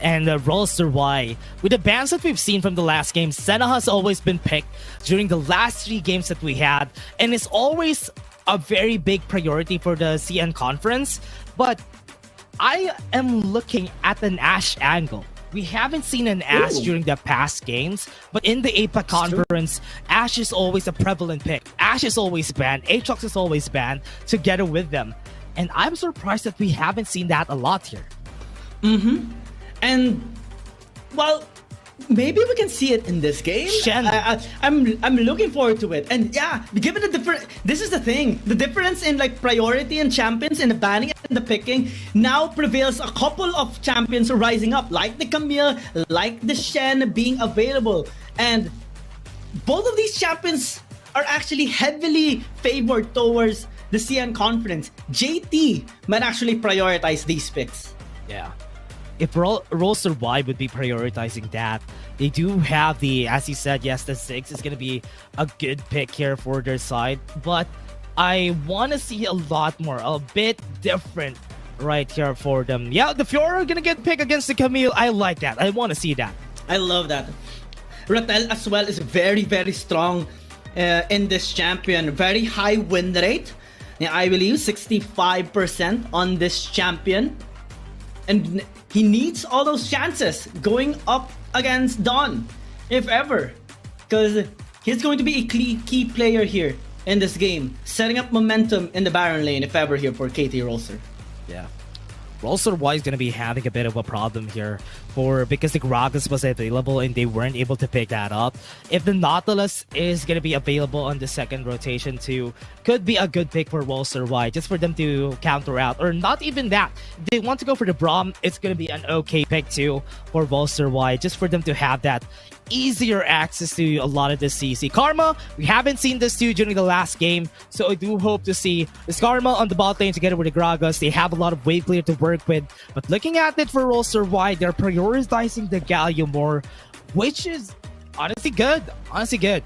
and Rolster Y. With the bans that we've seen from the last game, Senna has always been picked during the last 3 games that we had, and it's always a very big priority for the CN conference. But I am looking at an Ashe angle. We haven't seen an Ashe during the past games, but in the APAC Conference, Ashe is always a prevalent pick. Ashe is always banned, Aatrox is always banned together with them. And I'm surprised that we haven't seen that a lot here. And, well, maybe we can see it in this game. I'm looking forward to it. And yeah, given the different, this is the thing, the difference in like priority and champions in the banning and the picking now prevails a couple of champions rising up, like the Camille, like the Shen being available. And both of these champions are actually heavily favored towards the CN conference. JT might actually prioritize these picks. Yeah. If Rolster Y would be prioritizing that, they do have the, as you said, yes, the Ziggs is going to be a good pick here for their side. But I want to see a lot more, a bit different right here for them. Yeah, the Fiora are going to get picked against the Camille. I like that. I want to see that. I love that. Ratel as well is very, very strong in this champion. Very high win rate. Yeah, I believe 65% on this champion. And he needs all those chances going up against Don, if ever. Because he's going to be a key player here in this game, setting up momentum in the Baron lane, if ever, here for KT Rolster. Yeah. Rolster Y is going to be having a bit of a problem here because the Gragas was available and they weren't able to pick that up. If the Nautilus is going to be available on the second rotation too, could be a good pick for Rolster Y, just for them to counter out. Or not even that. If they want to go for the Braum, it's going to be an okay pick too for Rolster Y, just for them to have that easier access to a lot of the CC. Karma, we haven't seen this too during the last game, so I do hope to see this Karma on the bot lane together with the Gragas. They have a lot of wave clear to work with, but looking at it for Rolster Y, they're prioritizing the Galio more, which is honestly good. Honestly good.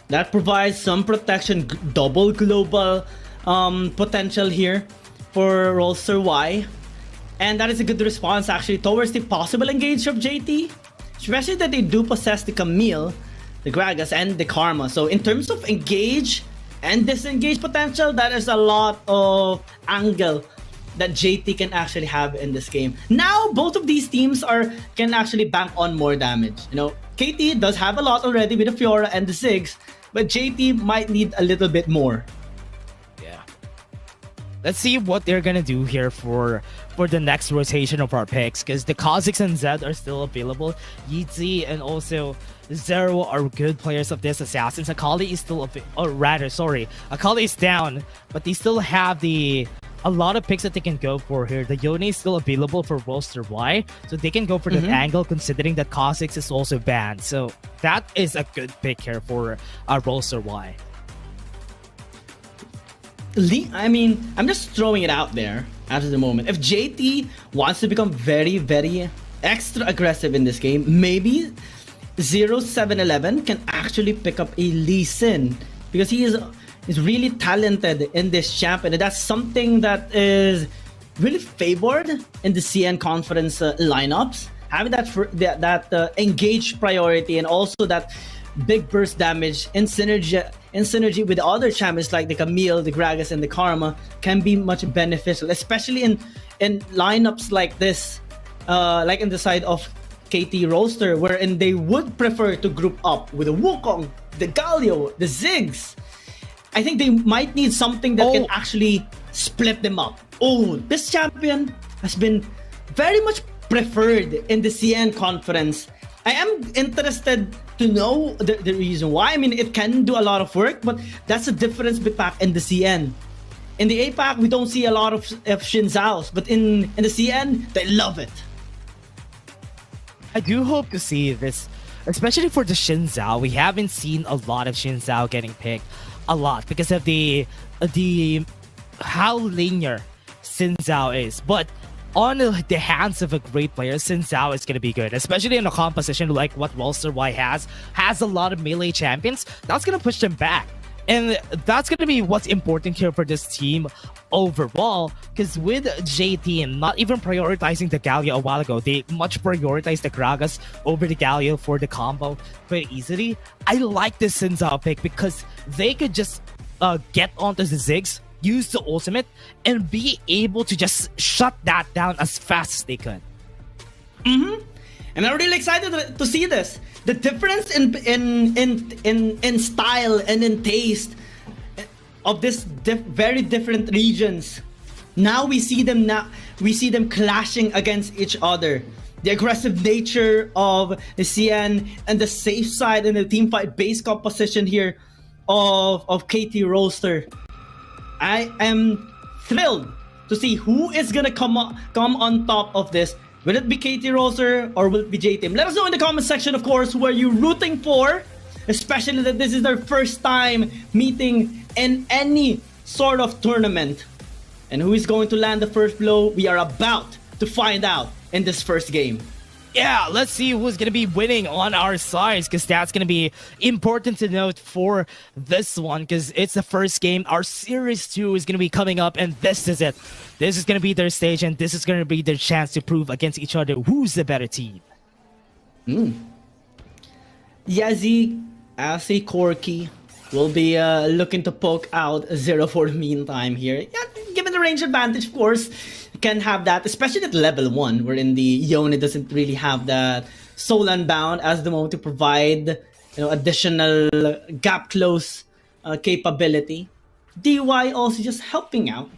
That provides some protection, double global potential here for Rolster Y. And that is a good response actually towards the possible engage of JT. Especially that they do possess the Camille, the Gragas, and the Karma. So in terms of engage and disengage potential, that is a lot of angle that JT can actually have in this game. Now both of these teams can actually bank on more damage. You know, KT does have a lot already with the Fiora and the Ziggs, but JT might need a little bit more. Let's see what they're gonna do here for the next rotation of our picks, because the Kha'Zix and Zed are still available. Yezi and also Xero are good players of this Assassins. Akali is still Akali is down, but they still have a lot of picks that they can go for here. The Yone is still available for Rolster Y, so they can go for that angle, considering that Kha'Zix is also banned. So that is a good pick here for Rolster Y. I mean, I'm just throwing it out there at the moment. If JT wants to become very, very extra aggressive in this game, maybe 0711 can actually pick up a Lee Sin, because he is really talented in this champion, and that's something that is really favored in the CN conference lineups. Having that engaged priority and also that big burst damage in synergy with other champions like the Camille, the Gragas, and the Karma can be much beneficial, especially in lineups like this, like in the side of KT Rolster, wherein they would prefer to group up with the Wukong, the Galio, the Ziggs. I think they might need something that can actually split them up. Oh, this champion has been very much preferred in the CN conference. I am interested to know the reason why. I mean, it can do a lot of work, but that's the difference between APAC and the CN. In the APAC, we don't see a lot of Xin Zhaos, but in the CN, they love it. I do hope to see this, especially for the Xin Zhao. We haven't seen a lot of Xin Zhao getting picked a lot because of the how linear Xin Zhao is, but on the hands of a great player, Xin Zhao is going to be good, especially in a composition like what Rolster Y has a lot of melee champions. That's going to push them back. And that's going to be what's important here for this team overall, because with JTeam not even prioritizing the Galio a while ago, they much prioritized the Gragas over the Galio for the combo very easily. I like this Xin Zhao pick because they could just get onto the Ziggs, use the ultimate, and be able to just shut that down as fast as they could. And I'm really excited to see this. The difference in style and in taste of this very different regions. Now we see them clashing against each other. The aggressive nature of the CN and the safe side in the teamfight base composition here of KT Rolster. I am thrilled to see who is gonna come on top of this. Will it be KT Rolster or will it be JTeam? Let us know in the comment section, of course, who are you rooting for, especially that this is their first time meeting in any sort of tournament. And who is going to land the first blow? We are about to find out in this first game. Yeah, let's see who's going to be winning on our sides, because that's going to be important to note for this one, because it's the first game. Our Series 2 is going to be coming up, and this is it. This is going to be their stage, and this is going to be their chance to prove against each other who's the better team. Yezi, as a Corki, will be looking to poke out Xero for the meantime here. Yeah, given the range advantage, of course, can have that, especially at level 1, wherein the Yone doesn't really have that soul unbound as the moment to provide additional gap close capability. DY also just helping out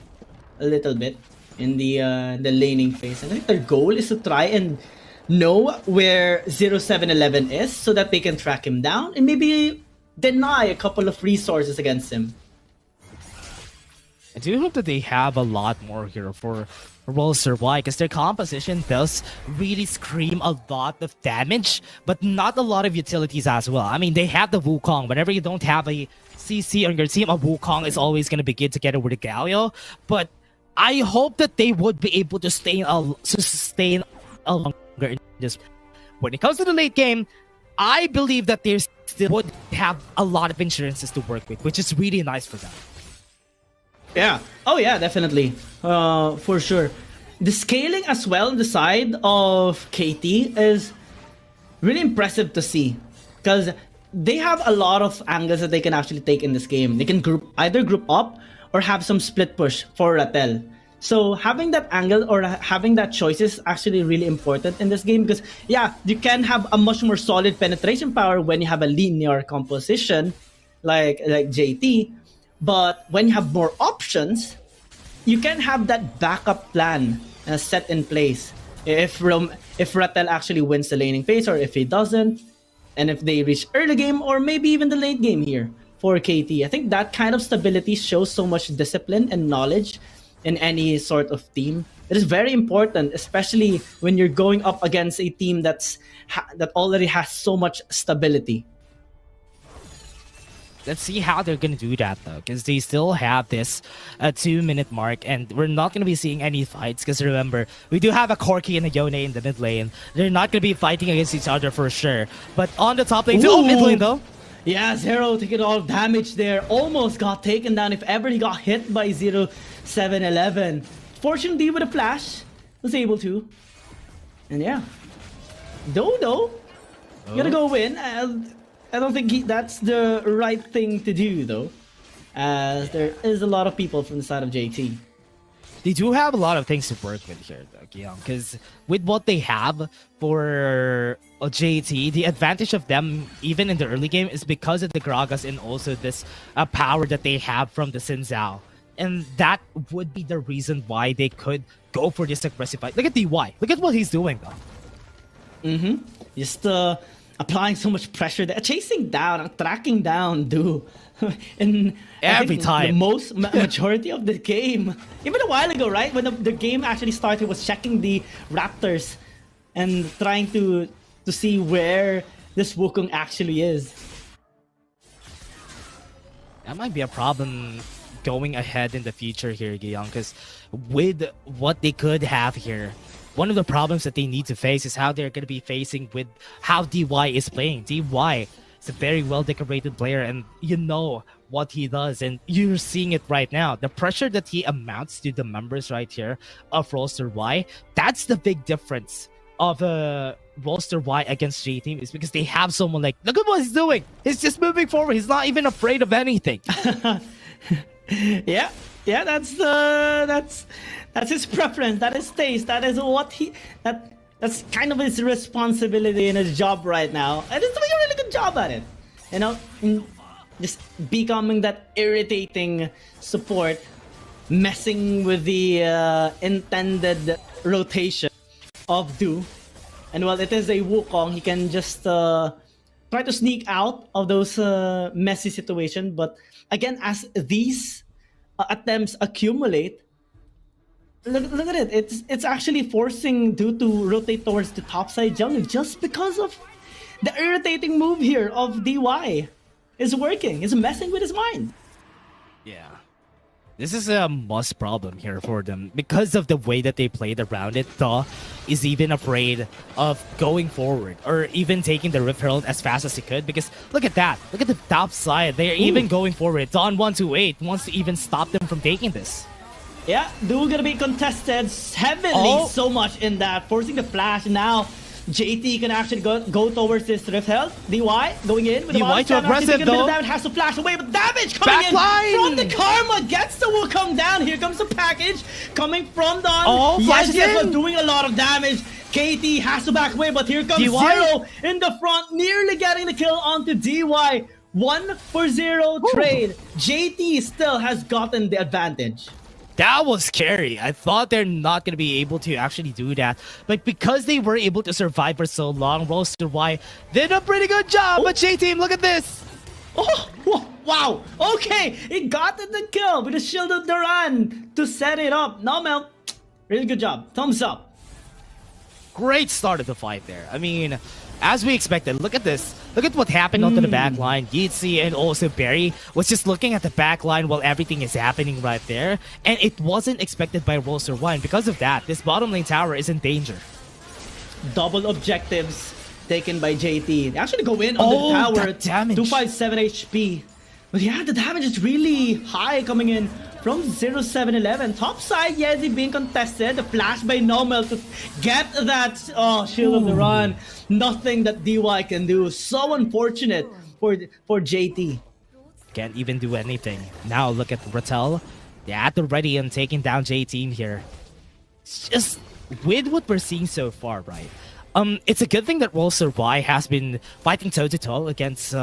a little bit in the laning phase. And I think their goal is to try and know where 0711 is so that they can track him down and maybe deny a couple of resources against him. I do hope that they have a lot more here for Rolster Y, because their composition does really scream a lot of damage, but not a lot of utilities as well. I mean, they have the Wukong. Whenever you don't have a CC on your team, a Wukong is always going to begin together with a Galio. But I hope that they would be able to sustain a longer in this. When it comes to the late game, I believe that they still would have a lot of insurances to work with, which is really nice for them. Yeah. Oh yeah, definitely. For sure. The scaling as well on the side of KT is really impressive to see, because they have a lot of angles that they can actually take in this game. They can either group up or have some split push for Ratel. So having that angle or having that choice is actually really important in this game, because yeah, you can have a much more solid penetration power when you have a linear composition like JT. But when you have more options, you can have that backup plan set in place. If Ratel actually wins the laning phase, or if he doesn't, and if they reach early game or maybe even the late game here for KT. I think that kind of stability shows so much discipline and knowledge in any sort of team. It is very important, especially when you're going up against a team that already has so much stability. Let's see how they're going to do that, though, because they still have this 2-minute mark, and we're not going to be seeing any fights, because remember, we do have a Corki and a Yone in the mid lane. They're not going to be fighting against each other for sure. But on the top lane, mid lane, though. Yeah, Xero taking all damage there. Almost got taken down if ever he got hit by 0711. Fortunately, with a flash, was able to. And yeah. Dodo, gonna go win. I don't think that's the right thing to do, though, as there is a lot of people from the side of JT. They do have a lot of things to work with here, though, because with what they have for JT, the advantage of them, even in the early game, is because of the Gragas and also this power that they have from the Xin Zhao. And that would be the reason why they could go for this aggressive fight. Look at DY. Look at what he's doing, though. Just applying so much pressure there, chasing down, tracking down, dude. And every time, the majority of the game, even a while ago, right, when the game actually started, was checking the Raptors and trying to see where this Wukong actually is. That might be a problem going ahead in the future here, Guillaume, because with what they could have here, one of the problems that they need to face is how they're going to be facing with how DY is playing. DY He's a very well decorated player, and you know what he does, and you're seeing it right now. The pressure that he amounts to the members right here of Rolster Y, that's the big difference of Rolster Y against JTeam, is because they have someone like, look at what he's doing. He's just moving forward. He's not even afraid of anything. Yeah, that's his preference. That is taste. That is what that's kind of his responsibility in his job right now, and he's doing a really good job at it. You know, just becoming that irritating support, messing with the intended rotation of Du. And while it is a Wukong, he can just try to sneak out of those messy situations. But again, as these attempts accumulate, look at it. It's actually forcing Du to rotate towards the topside jungle just because of the irritating move here of DY. Is working. It's messing with his mind. Yeah. This is a must problem here for them because of the way that they played around it. Duh is even afraid of going forward or even taking the Rift Herald as fast as he could, because look at that. Look at the top side. They're even going forward. Don128 wants to even stop them from taking this. Yeah, Du gonna be contested heavily so much in that, forcing the flash. Now JT can actually go towards this Rift Herald. DY going in with DY too aggressive though. Damage, has to flash away, but damage coming in from the Karma, gets the Wukong down. Here comes the package coming from Don. Yezi as well doing a lot of damage. KT has to back away, but here comes Xero in the front, nearly getting the kill onto DY. 1-for-0 trade. JT still has gotten the advantage. That was scary. I thought they're not going to be able to actually do that. But because they were able to survive for so long, Rolster Y did a pretty good job. But JTeam, look at this. Oh, wow. Okay, he got the kill with the Shield of the Run to set it up. Nomel, really good job. Thumbs up. Great start of the fight there. I mean, as we expected, look at this. Look at what happened onto the back line. Yezi and also Barry was just looking at the back line while everything is happening right there. And it wasn't expected by Rolster Y. And because of that, this bottom lane tower is in danger. Double objectives taken by JT. They actually go in on the tower. Damage. 257 HP. But yeah, the damage is really high coming in from 0711. Top side, Yezi being contested. The flash by Nomel to get that Shield of the Run. Nothing that DY can do. So unfortunate for JT. Can't even do anything. Now look at Ratel. They're at the ready and taking down JTeam here. It's just with what we're seeing so far, right? It's a good thing that Rolster Y has been fighting toe-to-toe against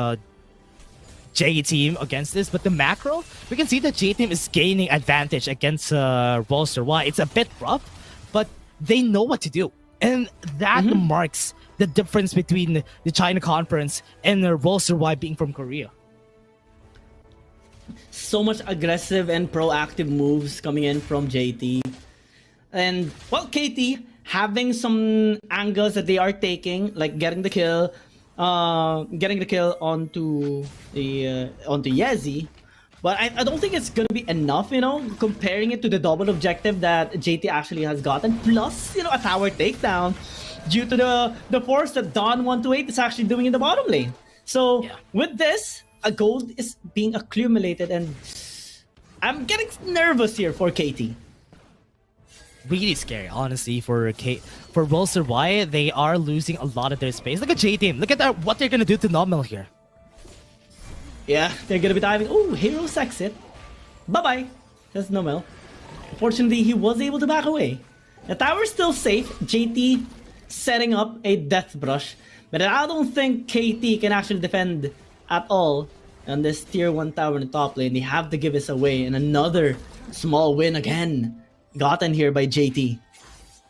JTeam against this, but the macro, we can see that JTeam is gaining advantage against Rolster Y. It's a bit rough, but they know what to do. And that marks the difference between the China Conference and Rolster Y being from Korea. So much aggressive and proactive moves coming in from JT. And, well, KT having some angles that they are taking, like getting the kill onto Yezi, but I don't think it's gonna be enough, you know, comparing it to the double objective that JT actually has gotten, plus, you know, a tower takedown due to the force that Don128 is actually doing in the bottom lane. So with this, a gold is being accumulated, and I'm getting nervous here for KT. Really scary, honestly, for Rolster Y. They are losing a lot of their space. Look at JTeam. Look at what they're gonna do to Nomel here. Yeah, they're gonna be diving. Oh, Hero's exit. Bye-bye. That's Nomel. Fortunately, he was able to back away. The tower's still safe. JT setting up a death brush. But I don't think KT can actually defend at all on this tier 1 tower in the top lane. They have to give this away. And another small win again gotten here by JT.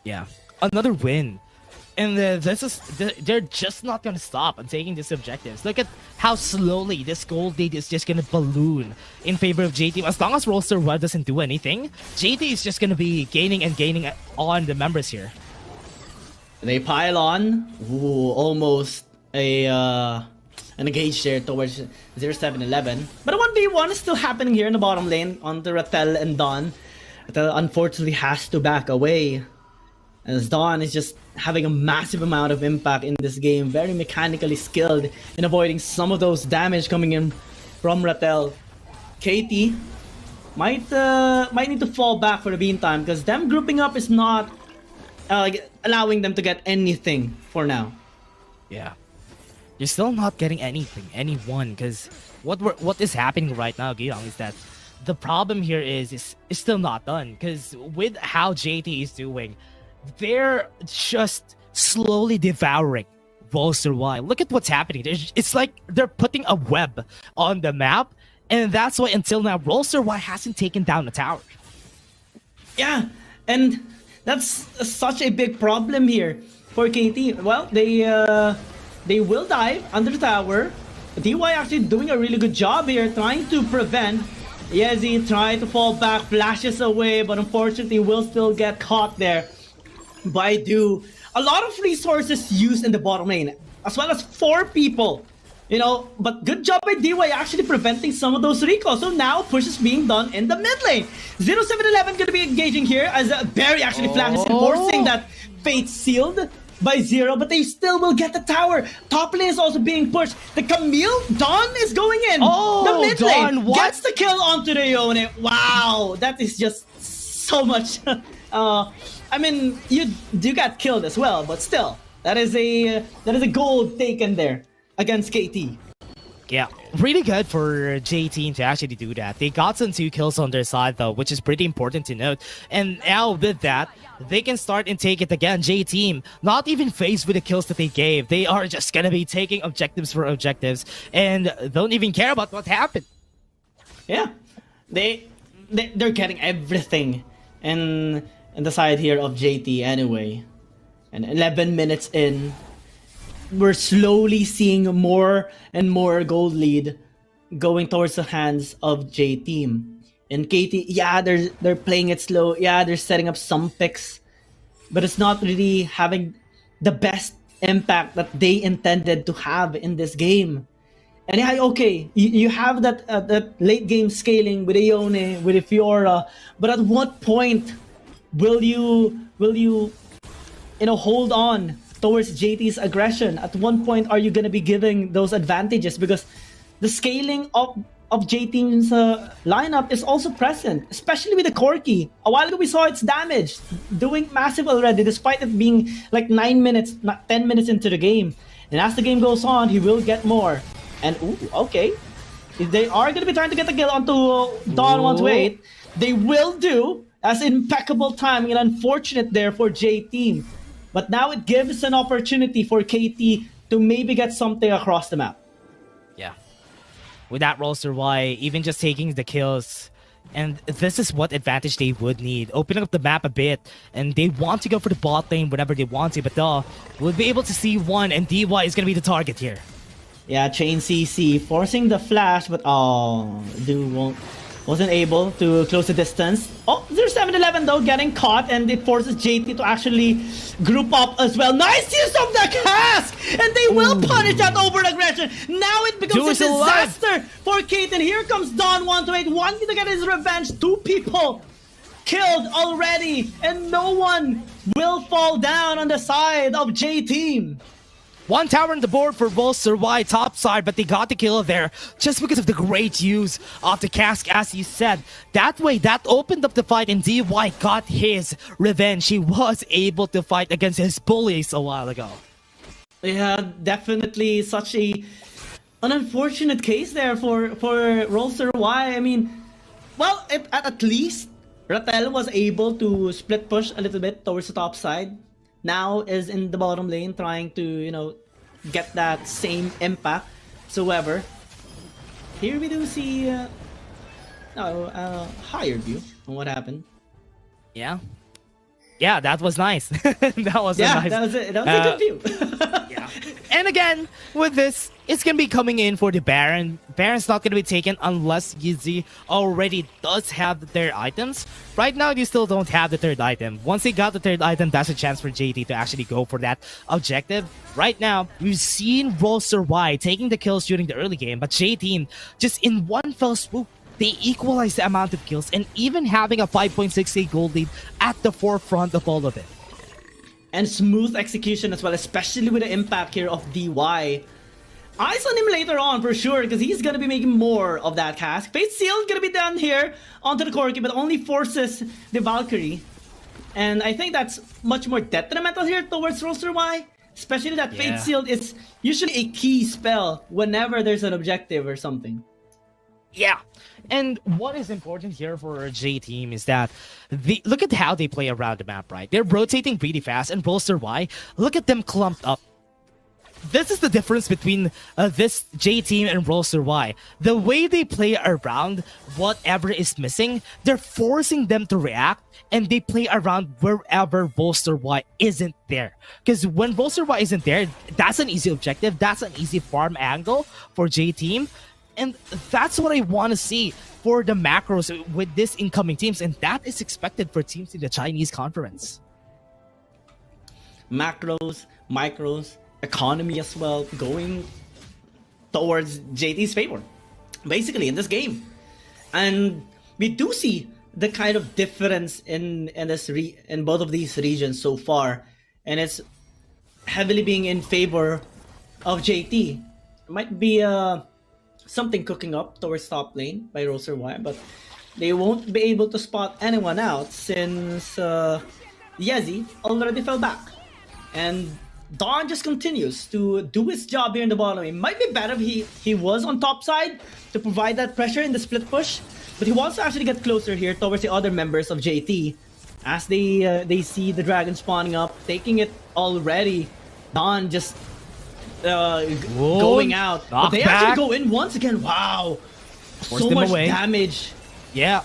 Yeah, another win. And they're just not gonna stop on taking these objectives. Look at how slowly this gold lead is just gonna balloon in favor of JT. As long as Rolster Y doesn't do anything, JT is just gonna be gaining and gaining on the members here. They pile on. Ooh, almost an engage there towards 0711. But a 1v1 is still happening here in the bottom lane on the Ratel and Don. Ratel unfortunately has to back away. as Dawn is just having a massive amount of impact in this game, very mechanically skilled in avoiding some of those damage coming in from Ratel. KT might need to fall back for the meantime, because them grouping up is not allowing them to get anything for now. Yeah. You're still not getting anyone, because what is happening right now, Giyong, is that the problem here is still not done, because with how JT is doing, they're just slowly devouring Rolster Y. Look at what's happening. It's like they're putting a web on the map, and that's why until now Rolster Y hasn't taken down a tower. Yeah, and that's such a big problem here for KT. Well, they will dive under the tower. DY actually doing a really good job here, trying to prevent. Yezi trying to fall back, flashes away, but unfortunately will still get caught there by Do. A lot of resources used in the bottom lane, as well as 4 people. You know, but good job by DY actually preventing some of those recalls. So now push is being done in the mid lane. 0711 going to be engaging here as Barry actually flashes, enforcing that fate sealed by Xero, but they still will get the tower. Top lane is also being pushed. The Camille, Dawn is going in. The mid lane gets the kill onto the Yone. Wow, that is just so much. I mean, you got killed as well, but still, that is a gold taken there against KT. Yeah, really good for JTeam to actually do that. They got some 2 kills on their side though, which is pretty important to note. And now with that, they can start and take it again. JTeam, not even faced with the kills that they gave. They are just gonna be taking objectives for objectives and don't even care about what happened. Yeah, they're getting everything in the side here of JT anyway. And 11 minutes in, we're slowly seeing more and more gold lead going towards the hands of JTeam. And KT, yeah, they're playing it slow. Yeah, they're setting up some picks, but it's not really having the best impact that they intended to have in this game. And yeah, okay, you have that late game scaling with a Yone, with a Fiora, but at what point will you hold on towards JT's aggression? At one point, are you going to be giving those advantages? Because the scaling of JTeam's lineup is also present, especially with the Corki. A while ago, we saw its damage doing massive already, despite it being like 9 minutes, not 10 minutes into the game. And as the game goes on, he will get more. And ooh, okay, if they are going to be trying to get the kill onto Dawn 128, they will do, as impeccable timing, and unfortunate there for JTeam. But now it gives an opportunity for KT to maybe get something across the map. Yeah. With that Rolster Y, even just taking the kills, and this is what advantage they would need. Opening up the map a bit, and they want to go for the bot lane whenever they want to, but we'll be able to see one, and DY is going to be the target here. Yeah, Chain CC forcing the flash, but Do wasn't able to close the distance. Oh, there's 7-11 though getting caught, and it forces JT to actually group up as well. Nice use of the cask! And they will punish that over-aggression. Now it becomes a disaster for Kate, and here comes Dawn 128, wanting to get his revenge. 2 people killed already, and no one will fall down on the side of JTeam. 1 tower on the board for Rolster Y top side, but they got the kill there just because of the great use of the cask, as you said. That way, that opened up the fight, and DY got his revenge. He was able to fight against his bullies a while ago. Yeah, definitely such an unfortunate case there for Rolster Y. I mean, well, at least Ratel was able to split push a little bit towards the top side. Now is in the bottom lane trying to, get that same impact. However, here we do see higher view on what happened. Yeah. Yeah, that was nice. That was nice. That was a good view. Yeah. And again, with this, it's going to be coming in for the Baron. Baron's not going to be taken unless Yezi already does have the 3rd items. Right now, you still don't have the 3rd item. Once they got the 3rd item, that's a chance for JT to actually go for that objective. Right now, we've seen Rolster Y taking the kills during the early game, but JT just in one fell swoop, they equalize the amount of kills, and even having a 5.68 gold lead at the forefront of all of it. and smooth execution as well, especially with the impact here of DY. Eyes on him later on for sure, because he's gonna be making more of that cask. Fate Seal gonna be down here onto the Corki, but only forces the Valkyrie. And I think that's much more detrimental here towards Rolster Y. Especially that Fate Seal is usually a key spell whenever there's an objective or something. Yeah. And what is important here for JTeam is that look at how they play around the map, right? They're rotating really fast, and Rolster Y, look at them clumped up. This is the difference between this JTeam and Rolster Y. The way they play around whatever is missing, they're forcing them to react, and they play around wherever Rolster Y isn't there. Because when Rolster Y isn't there, that's an easy objective, that's an easy farm angle for JTeam. And that's what I want to see for the macros with this incoming teams, and that is expected for teams in the Chinese conference. Macros, micros, economy as well, going towards JT's favor, basically, in this game. And we do see the kind of difference in both of these regions so far, and it's heavily being in favor of JT. It might be something cooking up towards top lane by Rolster Y, but they won't be able to spot anyone out since Yezi already fell back. And Dawn just continues to do his job here in the bottom. It might be better if he was on top side to provide that pressure in the split push, but he wants to actually get closer here towards the other members of JT as they see the dragon spawning up, taking it already. Dawn just going out, but they actually go in once again. Wow, so much damage. Yeah,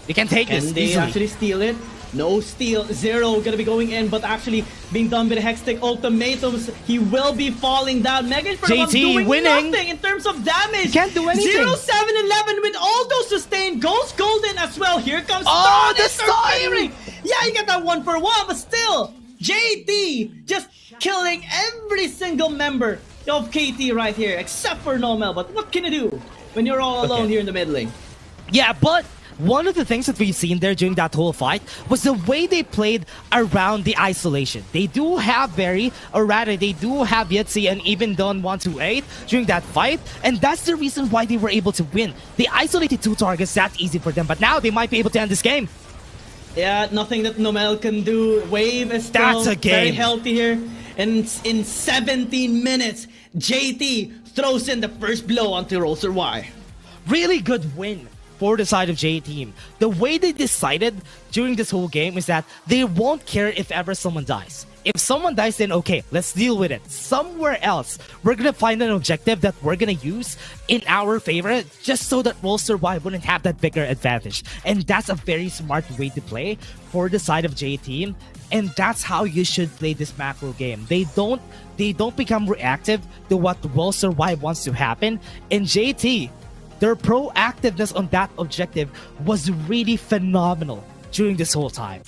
they can take this and they easily. Actually steal it. No steal. Xero gonna be going in, but actually being done with the Hextech ultimatums. He will be falling down. Megan JT doing nothing in terms of damage. Can't do anything. 0-7-11 with all those sustained. Goes golden as well. Here comes the stun! Yeah, you get that 1-for-1, but still, JT just killing every single member of KT right here, except for Nomel. But what can you do when you're all alone here in the mid lane? Yeah, but one of the things that we've seen there during that whole fight was the way they played around the isolation. They do have Barry, or rather they do have Yezi and even Don 128 during that fight, and that's the reason why they were able to win. They isolated 2 targets, that's easy for them, but now they might be able to end this game. Yeah, nothing that Nomel can do. Wave is still very healthy here. And in 17 minutes, JT throws in the first blow onto Rolster Y. Really good win for the side of JTeam. The way they decided during this whole game is that they won't care if ever someone dies. If someone dies, then okay, let's deal with it. Somewhere else, we're gonna find an objective that we're gonna use in our favor just so that Rolster Y wouldn't have that bigger advantage. And that's a very smart way to play for the side of JTeam. And that's how you should play this macro game. They don't become reactive to what Rolster Y wants to happen. And JT, their proactiveness on that objective was really phenomenal during this whole time.